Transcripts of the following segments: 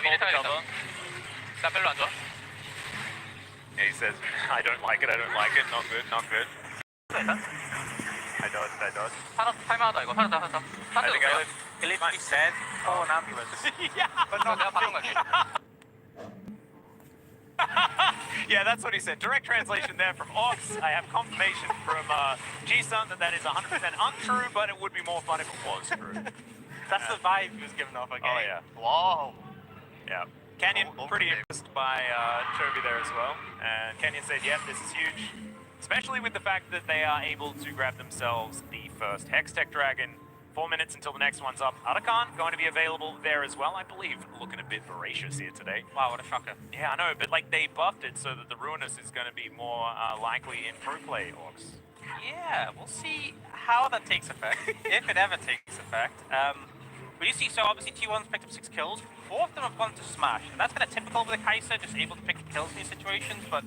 미리 타야겠다. 나 별로 안 좋아. Yeah, he says, I don't like it, not good, not good. I dodged. 탈만하다 이거. 살았다. I think I lived. He literally said, call an ambulance. Yeah, but not 내가 바꾼 거지. Yeah, that's what he said. Direct translation there from Ox. I have confirmation from G-Sun that is 100% untrue, but it would be more fun if it was true. That's the vibe he was giving off, okay? Oh, yeah. Wow. Yeah. Canyon, Over pretty game. impressed by Chovy there as well. And Canyon said, yep, this is huge. Especially with the fact that they are able to grab themselves the first Hextech Dragon. 4 minutes until the next one's up. Arakan going to be available there as well, I believe. Looking a bit voracious here today. Wow, what a shocker. Yeah, I know, but like they buffed it so that the Ruinous is going to be more likely in pro play, Orcs. Yeah, we'll see how that takes effect, if it ever takes effect. But you see, so obviously T1's picked up 6 kills, 4 of them have gone to Smash, and that's kind of typical with the Kai'Sa, just able to pick the kills in these situations, but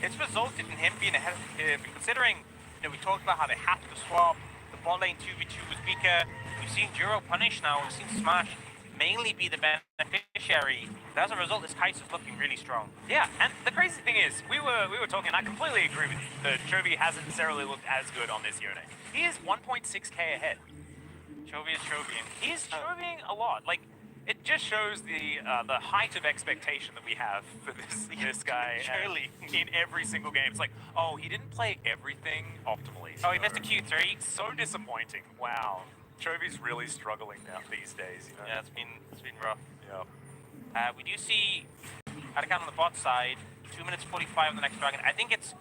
it's resulted in him being ahead of the curve, and considering, you know, we talked about how they have to swap, the bot lane 2v2 was weaker, we've seen Juro punish now, we've seen Smash mainly be the beneficiary, and as a result, this Kai'Sa's looking really strong. Yeah, and the crazy thing is, we were talking, I completely agree with you, that Chovy hasn't necessarily looked as good on this unit. He is 1.6k ahead. Chovy is Chovying. He's Chovying a lot. Like, it just shows the height of expectation that we have for this guy Surely. in every single game. It's like, oh, he didn't play everything optimally. Oh, he missed a Q3. So disappointing. Wow. Chovy's really struggling now these days, you know? Yeah, it's been rough. Yeah. We do see Arakan on the bot side, 2 minutes 45 on the next dragon. I think it's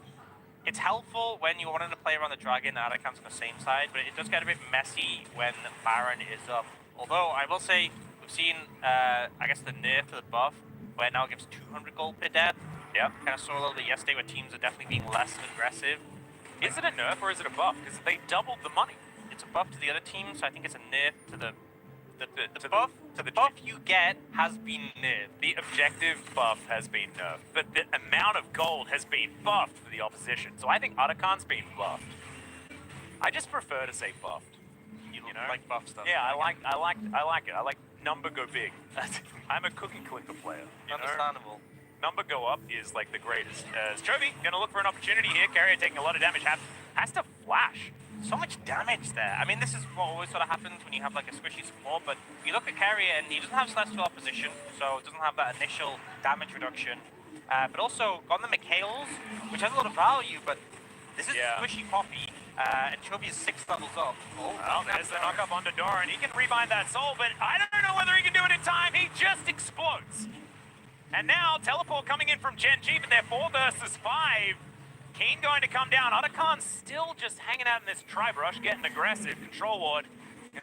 helpful when you're wanting to play around the dragon, Arakan's on the same side, but it does get a bit messy when Baron is up. Although, I will say, we've seen, I guess, the nerf to the buff, where it now gives 200 gold per death. Yeah. Kind of saw a little bit yesterday where teams are definitely being less aggressive. Is it a nerf or is it a buff? Because they doubled the money. It's a buff to the other team, so I think it's a nerf to the The buff you get has been nerfed. The objective buff has been nerfed, but the amount of gold has been buffed for the opposition. So I think Arakan's been buffed. I just prefer to say buffed. You know? like buff stuff. Yeah, I like it. I like number go big. I'm a cookie clicker player. You know? Understandable. Number go up is like the greatest. As Chovy gonna look for an opportunity here. Carrier taking a lot of damage. Has to flash. So much damage there. I mean, this is what always sort of happens when you have like a squishy support, but you look at Carrier and he doesn't have Celestial opposition, so it doesn't have that initial damage reduction. But also, on the Mikhails, which has a lot of value, but this is squishy Poppy, and Chovy is 6 levels up. Oh, well, there's the knock up onto Doran. He can rebind that soul, but I don't know whether he can do it in time. He just explodes. And now, teleport coming in from Gen G, but they're 4 versus 5. Keen going to come down. Arakan still just hanging out in this tri-brush, getting aggressive. Control ward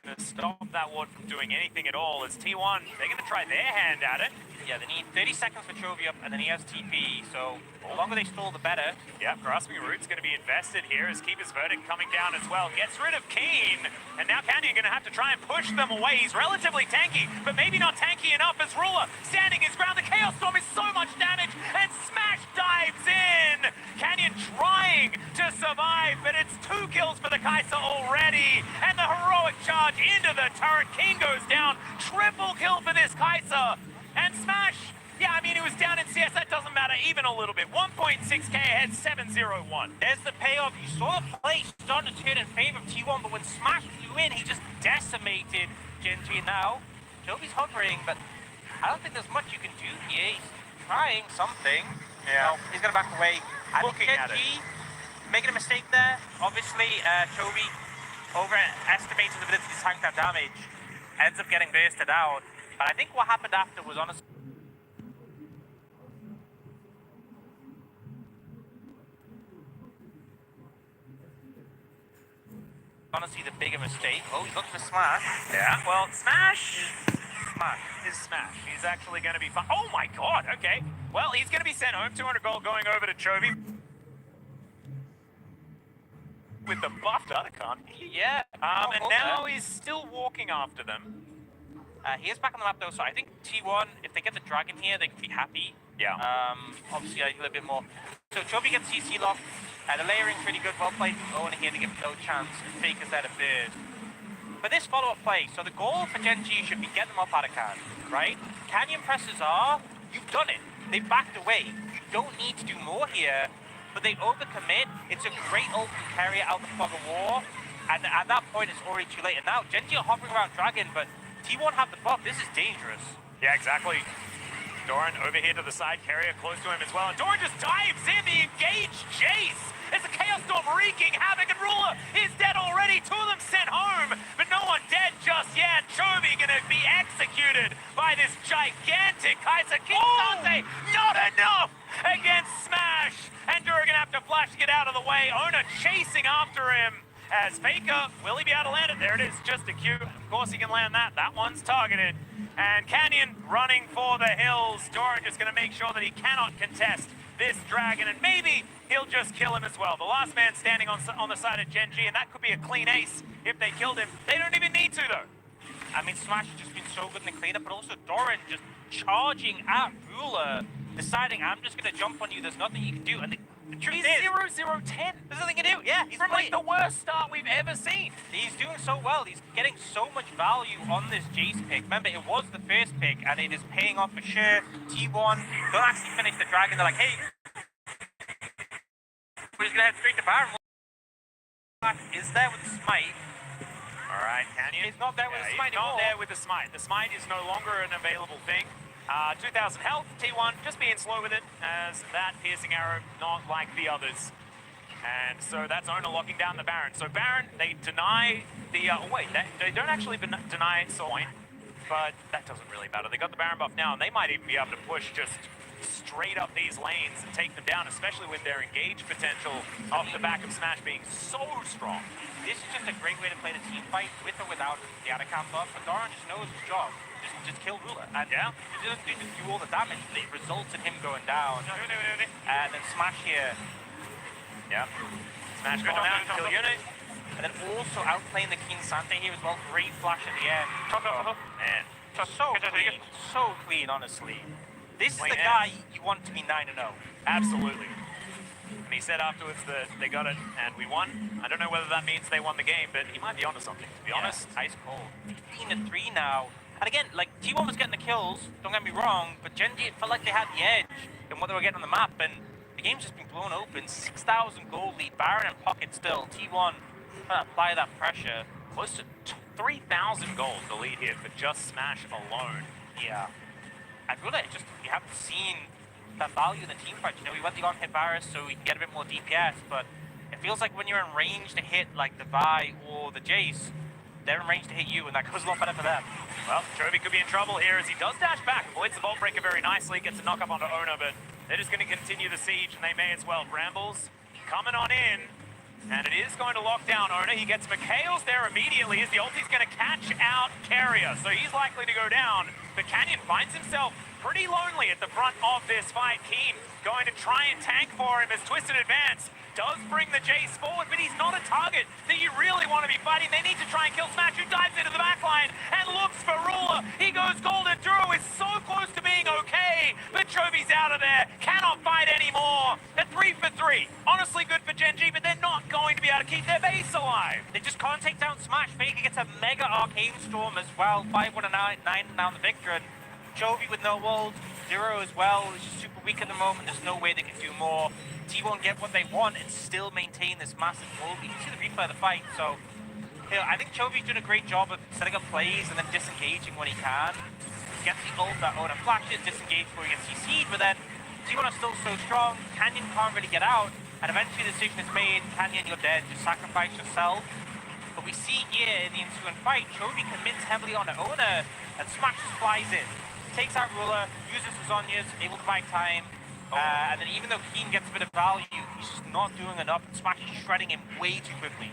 going to stop that ward from doing anything at all. As T1, they're going to try their hand at it. Yeah, they need 30 seconds for Chovy up, and then he has TP, so the longer they stall, the better. Yeah, Grasping Root's going to be invested here as Keeper's Verdict coming down as well. Gets rid of Keen, and now Canyon going to have to try and push them away. He's relatively tanky, but maybe not tanky enough as Ruler standing his ground. The Chaos Storm is so much damage, and Smash dives in! Canyon trying to survive, but it's 2 kills for the Kai'Sa already, and the heroic charge into the turret. Keen goes down, triple kill for this Kai'Sa. And Smash, yeah, I mean, it was down in CS, that doesn't matter even a little bit. 1.6k ahead, 7-0-1. There's the payoff. You saw the play starting to turn in favor of T1, but when Smash flew in, he just decimated Gen G. Now, Jovi's hovering, but I don't think there's much you can do here. He's trying something. Yeah. No, he's going to back away. Looking Gen at G, it. making a mistake there. Obviously, Chovy overestimated the ability to tank that damage. Ends up getting bursted out. But I think what happened after was honestly... honestly the bigger mistake. Oh, he's looking for Smash. Yeah, well, Smash is Smash. He's actually going to be fine. Oh my god, okay. Well, he's going to be sent home. 200 gold going over to Chovy. With the buffed Arakan. Yeah. And now he's still walking after them. He is back on the map though, so I think T1, if they get the dragon here, they can be happy. Yeah. Obviously a little bit more. So Chovy gets CC lock. The layering's really good, well played from Owen here to give no chance. Fake is there to bird. But this follow-up play, so the goal for Gen G should be get them up Arakan, right? Canyon presses are, you've done it. They've backed away. You don't need to do more here, but they overcommit. It's a great ult to carry out the fog of war, and at that point it's already too late. And now Genji are hovering around Dragon, but T1 have the buff. This is dangerous. Yeah, exactly. Doran over here to the side, Carrier close to him as well, and Doran just dives in the engaged Jace. It's a Chaos Storm wreaking havoc, and Ruler is dead already. Two of them sent home, but no one dead just yet. Chovy gonna be executed by this gigantic Kaiser. King Dante, not enough against Smash, and Dura gonna have to flash to get out of the way. Ona chasing after him. As Faker, will he be able to land it? There it is, just a Q. Of course he can land that. That one's targeted. And Canyon running for the hills. Doran just gonna make sure that he cannot contest this dragon, and maybe he'll just kill him as well. The last man standing on the side of Genji, and that could be a clean ace if they killed him. They don't even need to, though. I mean, Smash has just been so good in the cleanup, but also Doran just charging at Ruler, deciding, I'm just going to jump on you, there's nothing you can do. And the truth He's is, 0-0-10. there's nothing to do. Yeah, he's From like the worst start we've ever seen. He's doing so well. He's getting so much value on this Jace pick. Remember, it was the first pick, and it is paying off for sure. T1 don't actually finish the dragon. They're like, hey, we're just going to head straight to Baron. Is there with the smite. All right, Canyon. He's not there with the smite He's not anymore. there with the smite. The smite is no longer an available thing. 2,000 health, T1 just being slow with it, as that piercing arrow not like the others. And so that's Ona locking down the Baron. So Baron, they deny the, they don't actually deny Soin, but that doesn't really matter. They got the Baron buff now, and they might even be able to push just straight up these lanes and take them down, especially with their engage potential off the back of Smash being so strong. This is just a great way to play the team fight, with or without the Atacam buff, but Doran just knows his job. Just kill Ruler. And Yeah. it doesn't do all the damage, but it results in him going down. And then Smash here. Yeah. Smash going out, kill unit. And then also outplaying the King Sante here as well. Great flash in the air. Man. So clean, honestly. This is Clean the air. guy you want to be 9-0. Absolutely. And he said afterwards that they got it and we won. I don't know whether that means they won the game, but he might be onto something, to be honest. Ice cold. 15-3 now. And again, like, T1 was getting the kills, don't get me wrong, but Genji, it felt like they had the edge in what they were getting on the map, and the game's just been blown open. 6,000 gold lead, Baron in pocket still. T1 trying to apply that pressure. Close to 3,000 gold the lead here for just Smash alone. Yeah. I feel like just, you haven't seen that value in the team fight. You know, we went the on-hit Varus so we can get a bit more DPS, but it feels like when you're in range to hit, like, the Vi or the Jace, they're in range to hit you, and that goes a lot better for them. Well, Chovy could be in trouble here as he does dash back, avoids the Vault Breaker very nicely, gets a knock up onto Ona, but they're just going to continue the siege, and they may as well. Brambles coming on in, and it is going to lock down Ona. He gets Mikhail's there immediately as the ulti's going to catch out Carrier, so he's likely to go down, but Canyon finds himself pretty lonely at the front of this fight. Keen going to try and tank for him as Twisted Advance does bring the Jace forward, but he's not a target that you really want to be fighting. They need to try and kill Smash, who dives into the backline and looks for Ruler. He goes golden. Duro is so close to being okay, but Chovy's out of there. Cannot fight anymore. They're 3 for 3. Honestly good for Genji, but they're not going to be able to keep their base alive. They just can't take down Smash. Faker gets a mega Arcane Storm as well. 5-1-9 down the victor. And Chovy with no ult. Duro as well is just super weak at the moment. There's no way they can do more. T1 get what they want and still maintain this massive hold. You can see the replay of the fight. So, you know, I think Chovy's doing a great job of setting up plays and then disengaging when he can. Gets the ult that Ona flashes, disengage before he gets CC'd, but then T1 are still so strong. Canyon can't really get out, and eventually the decision is made. Canyon, you're dead. Just sacrifice yourself. But we see here in the ensuing fight, Chovy commits heavily on Ona, and Smash just flies in. Takes out Ruler, uses his Zhonya's, able to buy time. And then even though Keen gets a bit of value, he's just not doing enough. Smash is shredding him way too quickly.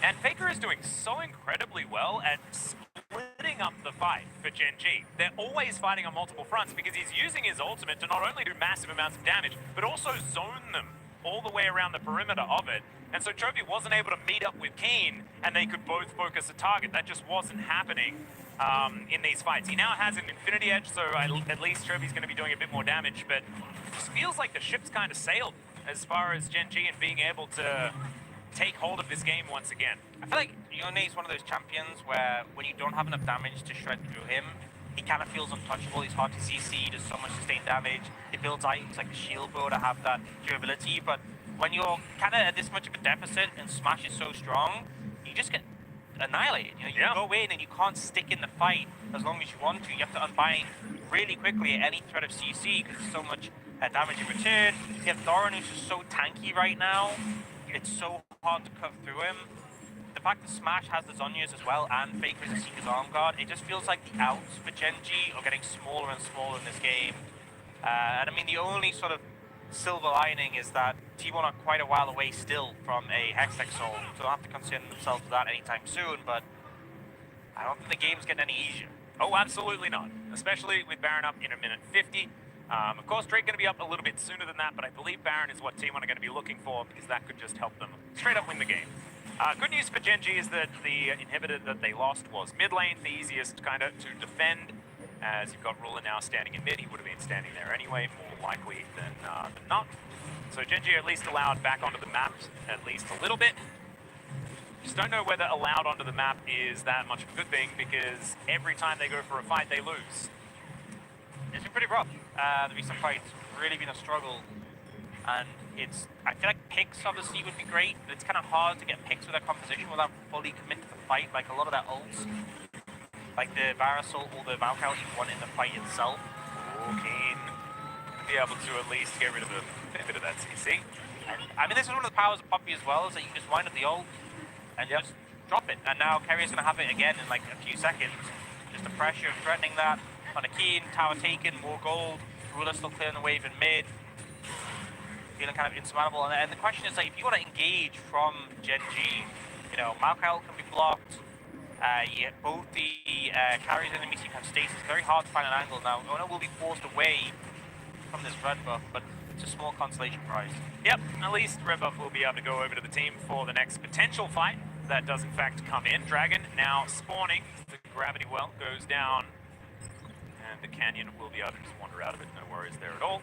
And Faker is doing so incredibly well at splitting up the fight for Genji. They're always fighting on multiple fronts because he's using his ultimate to not only do massive amounts of damage, but also zone them all the way around the perimeter of it. And so Chovy wasn't able to meet up with Keen, and they could both focus a target. That just wasn't happening in these fights. He now has an Infinity Edge, so at least Chovy's going to be doing a bit more damage, but it just feels like the ship's kind of sailed as far as Genji and being able to take hold of this game once again. I feel like Yone is one of those champions where when you don't have enough damage to shred through him, he kind of feels untouchable. He's hard to CC. He does so much sustained damage. He builds items like the shield bow to have that durability. But when you're kind of at this much of a deficit and Smash is so strong, you just get annihilated. You know, you go in and you can't stick in the fight as long as you want to. You have to unbind really quickly at any threat of CC because there's so much damage in return. You have Doran, who's just so tanky right now. It's so hard to cut through him. The fact that Smash has the Zhonya's as well and Faker is a Seeker's Arm Guard, it just feels like the outs for Gen G are getting smaller and smaller in this game. And I mean, the only sort of silver lining is that T1 are quite a while away still from a Hextech Soul, so they'll have to concern themselves with that anytime soon, but I don't think the game's getting any easier. Oh, absolutely not. Especially with Baron up in a minute 50. Of course, Drake going to be up a little bit sooner than that, but I believe Baron is what T1 are going to be looking for because that could just help them straight up win the game. Good news for Gen G is that the inhibitor that they lost was mid lane, the easiest kind of to defend, as you've got Ruler now standing in mid. He would have been standing there anyway, more likely than not. So Gen G at least allowed back onto the map at least a little bit. Just don't know whether allowed onto the map is that much of a good thing because every time they go for a fight, they lose. It's been pretty rough. The recent fights really been a struggle, and I feel like picks obviously would be great, but it's kind of hard to get picks with their composition without fully commit to the fight. Like a lot of their ults, like the Varasol or the Valkyrie, you want in the fight itself. Keen be able to at least get rid of a bit of that CC. I mean, this is one of the powers of Poppy as well, is that you just wind up the ult and just drop it. And now Carrier's going to have it again in like a few seconds. Just the pressure of threatening that. On a Keen, tower taken, more gold. Ruler still clearing the wave in mid. Feeling kind of insurmountable. And the question is, like, if you want to engage from Gen G, you know, Malkael can be blocked. Both the carries and enemies have stasis. Very hard to find an angle now. Ono will be forced away from this red buff, but it's a small consolation prize. Yep, at least red buff will be able to go over to the team for the next potential fight. That does in fact come in. Dragon now spawning. The gravity well goes down. And the canyon will be able to just wander out of it. No worries there at all.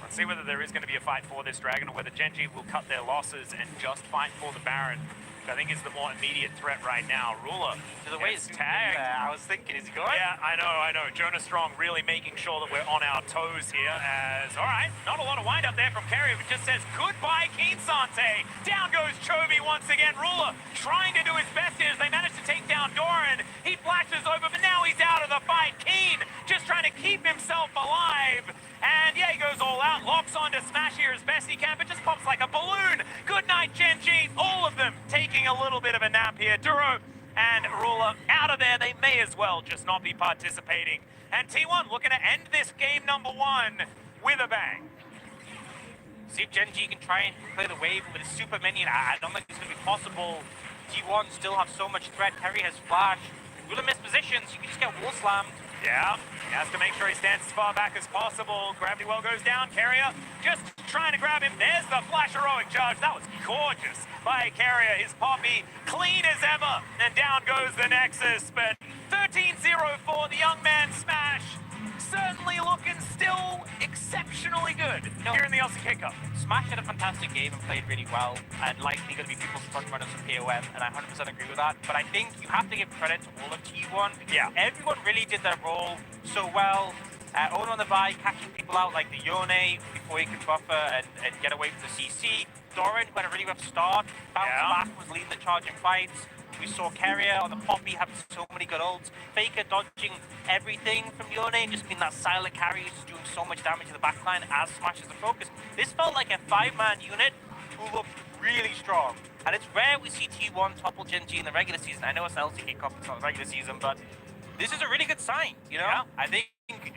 Let's see whether there is going to be a fight for this Dragon or whether Gen G will cut their losses and just fight for the Baron. I think is the more immediate threat right now. Ruler to the way it's tagged. I was thinking, is he going? Yeah, I know. Jonah Strong really making sure that we're on our toes here as, all right, not a lot of wind up there from Kerry, but just says goodbye, Keen Sante. Down goes Chovy once again. Ruler trying to do his best here as they manage to take down Doran. He flashes over, but now he's out of the fight. Keen just trying to keep himself alive. And yeah, he goes all out, locks onto Smash here as best he can, but just pops like a balloon. Good night, Gen G. All of them taking a little bit of a nap here. Duro and Ruler out of there. They may as well just not be participating. And T1 looking to end this game number 1 with a bang. See if Gen G can try and play the wave with a super minion. I don't think it's going to be possible. T1 still have so much threat. Kerry has flash. Ruler missed positions. You can just get wall slammed. Yeah, he has to make sure he stands as far back as possible. Gravity well goes down. Carrier just trying to grab him. There's the flash heroic charge. That was gorgeous by Carrier. His Poppy clean as ever. And down goes the Nexus. But 13-0 for the young man Smash. Certainly looking still exceptionally good here in the Aussie Kick-Up. Smash had a fantastic game and played really well, and likely going to be people's front runners for POM, and I 100% agree with that. But I think you have to give credit to all of T1, because everyone really did their role so well. Ono on the Vi catching people out like the Yone before he could buffer and get away from the CC. Doran, who had a really rough start, bounced back, was leading the charge in fights. We saw Carrier on the Poppy having so many good ults. Faker dodging everything from Yone and just being that silent carry, just doing so much damage in the backline as Smash is the focus. This felt like a 5-man unit who looked really strong. And it's rare we see T1 topple Gen G in the regular season. I know it's LCK Cup, it's not regular season, but this is a really good sign, you know? Yeah. I think it was